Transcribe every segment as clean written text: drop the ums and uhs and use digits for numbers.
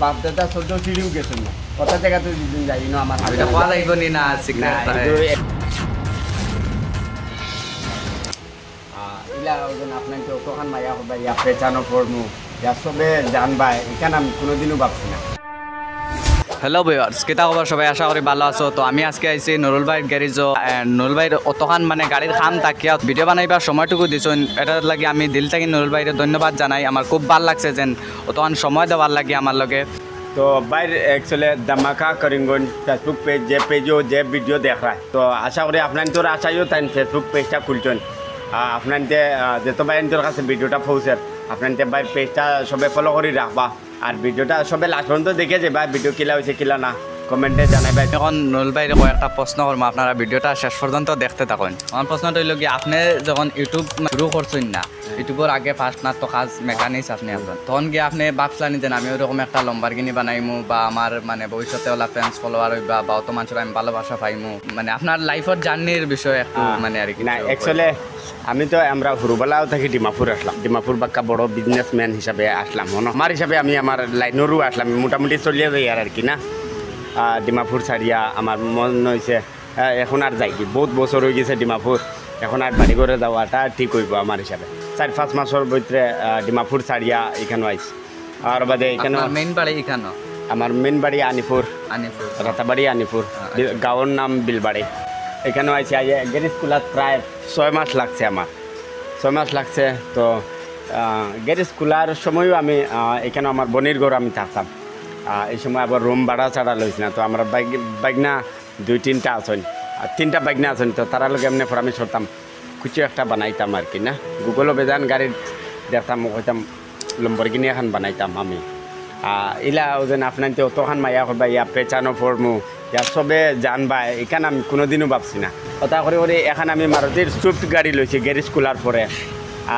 বাপ দাদা চোদ্দ সিঁড়িও গেছেন না কত জায়গাতে যেদিন যাই না আমার এটা কোয়া যাইব নি না সিক্রেট ইলা ওজন আপনার তো কখন মায়া হবা ইয়া পেচানো পড়মু ইয়া সবে জানবা এখানে আমি কোনোদিনও ভাবছি না। হ্যালো ভিউয়ার্স, কিতা খবর সবাই? আশা করি ভালো আছো। তো আমি আজকে আইছি নুরুল ভাইয়ের গ্যারেজ। নুরুল ভাইয়ের অতখান মানে গাড়ির খাম তাকিয়া ভিডিও বানাইবার সময়টুকু দিছেন, এটার লাগে আমি দিল থেকে নুরুল ভাইয়ের ধন্যবাদ জানাই। আমার খুব ভাল লাগছে যেন অতখান সময় দেওয়ার লাগে আমার লগে। तो भाई एक्चुअली धमाका करीमगंज फेसबुक पेज जे वीडियो देख रहा है तो आशा करी अपना तो आशा तैन फेसबुक पेजटा खुलचन अपना जो भाई তোর কাছে ভিডিওটা পৌঁছে আপনার ভাই পেজটা সবাই ফলো করে রাখবা আর ভিডিওটা সবাই লাস্ট পর্যন্ত দেখে যাবা ভিডিও কিলা হয়েছে কিলা না কমেন্টে জানাইবা। এখন নুরুল ভাইয়ের কয়েকটা প্রশ্ন করবো, আপনারা ভিডিওটা শেষ পর্যন্ত দেখতে থাকুন। আমার প্রশ্নটা হইল কি, আপনি যখন ইউটিউব শুরু করছেন না, ইউটিউবের আগে ফার্স্ট না তো কাজ মেকানিক্স আপনি আসবেন, তখন গিয়ে আপনি ভাবছিলেন যে আমি ওরকম একটা লম্বারগিনি বানাইমু বা আমার মানে ভবিষ্যতে ওলা ফ্রেন্ডস ফলোয়ার হইবা বা অত মানুষের আমি ভালোবাসা পাইমু, মানে আপনার লাইফের জার্নির বিষয়ে একটু মানে আর কি? না অ্যাকচুয়ালি আমি তো আমরা হুরুবালাও থাকি ডিমাপুর আসলাম, ডিমাপুর বাক্কা বড় বিজনেসম্যান হিসাবে আসলাম। আমার হিসাবে আমি আমার লাইনেরও আসলাম, মোটামুটি চলিয়ে যাই আর কি না। ডিমাপুর ছাড়িয়া আমার মন হয়েছে এখন আর যাই কি, বহুত বছর হয়ে গেছে ডিমাপুর, এখন আর বাড়ি করে যাওয়াটা ঠিক হইব আমার হিসাবে। 4-5 মাসের ভিতরে ডিমাপুর ছাড়িয়া এখানে আইছি। আর বাদে এখানে মেইন বাড়ি এখানে, আমার মেইন বাড়ি আনিপুর, রাতাবাড়ি আনিপুর, গাঁওর নাম বিলবাড়ি। এখানে আইছি গ্যারেজ স্কুলত প্রায় 6 মাস লাগছে, আমার 6 মাস লাগছে। তো গ্যারেজ স্কুলার সময়ও আমি এখানে আমার বোনের ঘর আমি থাকতাম, এই সময় আবার রুম ভাড়া ছাড়া লইছি না। তো আমার বাইকনা 2-3টা আছেন, 3টা বাইকনা আছেন, তো তারা লোক এমনি পরামর্শ করতাম কিছু একটা বানাইতাম আর কি না। গুগলও বেজান গাড়ি দেখতাম, হইতাম লম্বরগিনি এখন বানাইতাম আমি। ইলা ওজন আপনার তো অতখান মায়া করবা ইয়া পেচানো পড়মু ইয়া সবে জানবা এখানে আমি কোনোদিনও ভাবছি না। কথা করে করে এখন আমি মারুতির সুইফট গাড়ি লইছি গ্যারেজ খোলার পরে।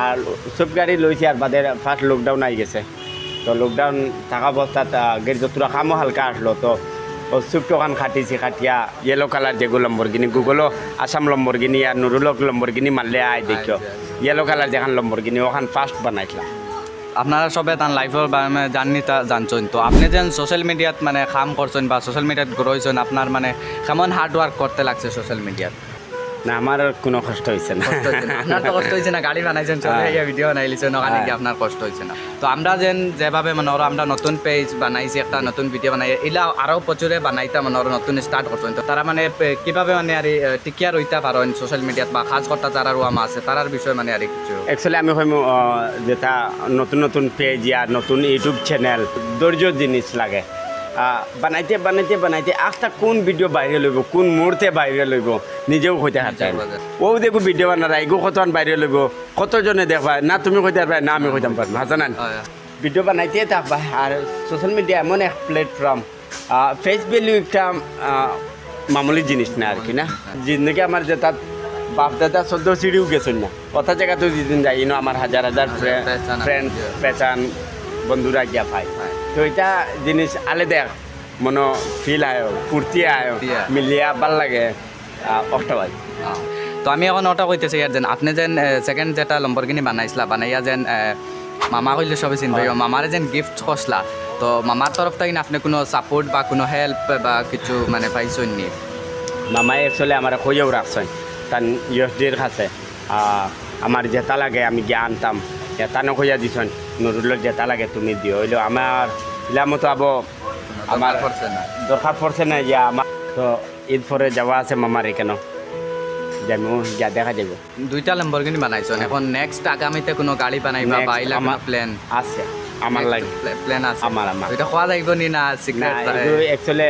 আর সুইফট গাড়ি লইছি আর বাদে ফার্স্ট লকডাউন আই গেছে, তো লকডাউন থাকা অবস্থাত গ্যারেজ যতটা কামও হালকা আসলো, তো সুইফট ওখান খাটিছি, খাটিয়া ইয়েলো কালার যেগুলো লম্বরগিনি গুগলও আসাম লম্বরগিনি আর নুরুলক লম্বরগিনি মারলে আয় দেখিও ইয়েলো কালার যেখান লম্বরগিনি ওখান ফার্স্ট বানাইছিলাম। আপনারা সবে তার লাইফের জার্নিটা জানছেন। তো আপনি যেন সোশ্যাল মিডিয়াত মানে কাম করছেন বা সোশ্যাল মিডিয়াত গ্রো হয়েছেন, আপনার মানে কেমন হার্ড ওয়ার্ক করতে লাগছে সোশ্যাল মিডিয়াত? না আমার কোনো কষ্ট হয়েছে না। আপনার তো কষ্ট হয়েছে না, গাড়ি বানাইছেন, চলে ভিডিও বানাইছেন, ওখানে কি আপনার কষ্ট হয়েছে না? তো আমরা যেভাবে মানে ওরা আমরা নতুন পেজ বানাইছি, একটা নতুন ভিডিও বানাই, এগুলা আরও প্রচুরে বানাইতাম মানে ওরা নতুন স্টার্ট করছেন। তো তারা মানে কীভাবে মানে আর টিকিয়া রইতে পারেন সোশ্যাল মিডিয়াত বা কাজ করতে যারা রুয়ামা আছে তারার বিষয়ে মানে আর কিছু? অ্যাকচুয়ালি আমি হইম যেটা নতুন নতুন পেজ ইয়া নতুন ইউটিউব চ্যানেল ধৈর্য জিনিস লাগে। বানাইতে বানাইতে বানাইতে একটা কোন ভিডিও বাইরে লইব, কোন মুহূর্তে বাইরে লইব নিজেও হইতে হাত যায়। ও দেখো ভিডিও বানারা এগো কতক্ষণ বাইরে লইব, কতজনে দেখবা না তুমি হইতে পারবে না আমি হইতাম পারবো, হাজানান ভিডিও বানাইতে থাকবা। আর সোশ্যাল মিডিয়া এমন এক প্ল্যাটফর্ম, ফেস ভ্যালু একটা মামুলি জিনিস না আর কি না। জিন্দগি আমার যে তার বাপ দাদা 14 সিঁড়িও গেছেন না, কত জায়গাতে যেদিন যাই আমার হাজার হাজার ফ্রেন্ড পেচান বন্ধুরা গিয়া পাই। তো এটা জিনিস আলাদা মনে ফিল আয়, ফুর্তি আয়, মিলিয়া ভাল লাগে অক্টোবর। তো আমি এখন ওটা কইতেছি আর যেন আপনি যেন সেকেন্ড যেটা লম্বরগিনি বানাইছিলা, বানাইয়া যেন মামা কইলে সবাই চিনবে, মামারে যেন গিফট করছিলা, তো মামার তরফ থেকে আপনি কোনো সাপোর্ট বা কোনো হেল্প বা কিছু মানে পাইছেন নি? মামাই অ্যাকচুয়ালি আমার কইয়াও রাখছেন, তার ইয়সডির কাছে আমার যেটা লাগে আমি গিয়ে আনতাম, তানো কইয়া দিছেন নুরুলের যেটা লাগে তুমি দিও, হইলো আমার ইলা মতো আবো আমার দরকার পড়ছে না ইয়া আমার। তো ঈদ পরে যাওয়া আছে মামার এখানে, যাবো যা দেখা যাবে। 2টা লম্বরগিনি বানাইছেন, এখন নেক্সট আগামীতে কোনো গাড়ি বানাইবা বা ইলা কোনো প্ল্যান আছে? আমার লাগে প্ল্যান আছে আমার এটা কোয়া যাইব নি না সিক্রেট? অ্যাকচুয়ালি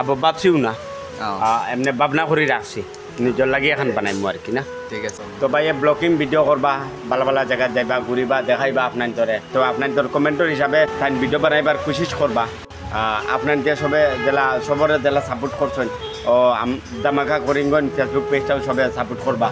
আবো ভাবছিও না, এমনি ভাবনা করে রাখছি নিজের লাগে এখন বানাইমু আর কি না। ঠিক আছে। তো ভাই ব্লগিং ভিডিও করবা, ভালো ভালো জায়গা যাইবা, ঘুরিবা, দেখাইবা আপনার ধরে। তো আপনার ধর কমেন্টর হিসাবে তাই ভিডিও বানাইবার কোশিশ করবা। আপনার যে সবে জেলা সবরে জেলা সাপোর্ট করছেন, ও ধামাকা করিমগঞ্জ ফেসবুক পেজটাও সবে সাপোর্ট করবা।